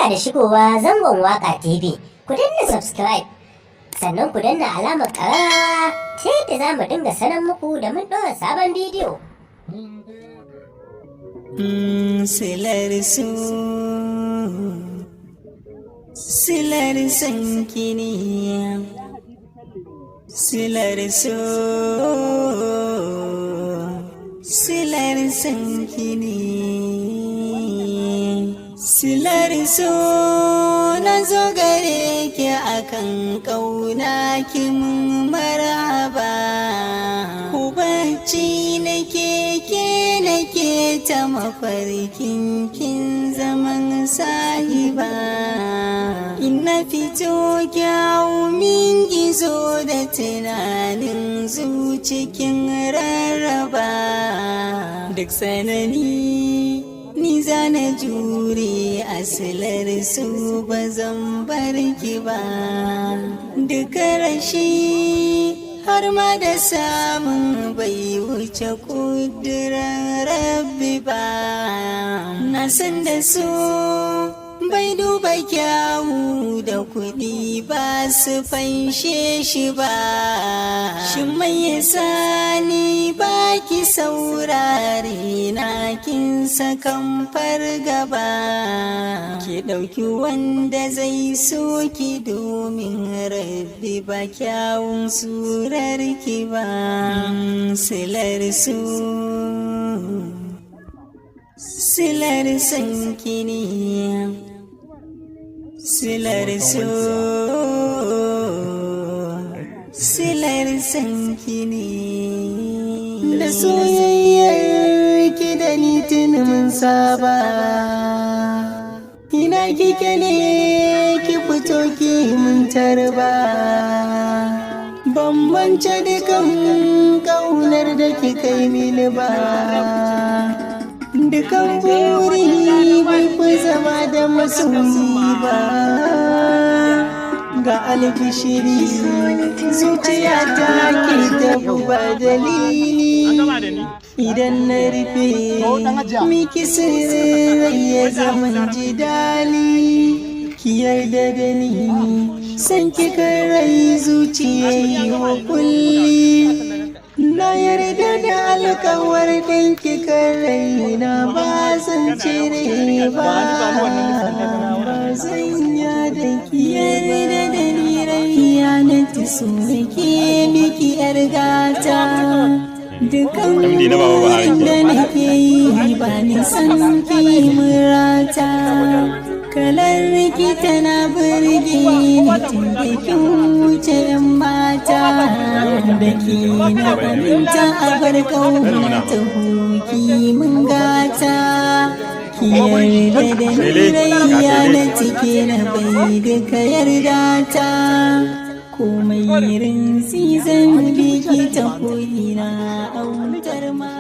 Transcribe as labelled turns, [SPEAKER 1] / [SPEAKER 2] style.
[SPEAKER 1] Barka da shigowa zangon Waka TV. Ku danna subscribe, sannan ku danna alamar ƙararrawa ta yadda za mu dinga sanar muku da mun ɗora sabon bidiyo.
[SPEAKER 2] Silar sanki ne, silar sanki ne, silar na zo gare ki akan ƙauna ki mun maraba. Ku bacci nake ta mafarkin kin zaman sahiba. Ina fito kyawu min gizo da tunanin zucikin rarraba. Duk sanani ni zana jure, asilar su ba zan bar ki ba. Duka rashi har ma da samun bai wuce kudurar rabbi ba. Na san da su bai duba kyawu da kuɗi ba su fanshe shi ba. Shin mai yasa ni ba ki saurare na kin sakan fargaba? Ki ɗauki wanda zai so ki domin rabbi ba kyawun surar ki ba. Silar su, silar sanki ne, silar sanki ne. Da soyayyar ki da ni tuni mun saba. Ina kike ne ki fito ki mun tarba. Ban mance dukan ƙaunar da kika yi mini ba. Dukan buri bai fi zama da masoyi ba. Ga alfishiri zuciya ta ke ba dalili. Idan na rufe miki sirrai ya zaman jidali. Ki yarda da ni san kika rai zuciya yi wa kulli. Na yarda da alkawar ɗinki rai na ba zan cire ba. Ba zan yada ki yarda da ni rayya na ta so ke miki yar gata. Dukan da nake yi ba ni san ki murata. Kalar rikita na burge ni tun da kin wuce yan mata. Da ke na aminta a bar ƙauna ta hoki mun gata. Ki yarda da ni rayya na cike na bai duka yarda ta. Komai rinsi zan bi ki ta ko'ina autar ma.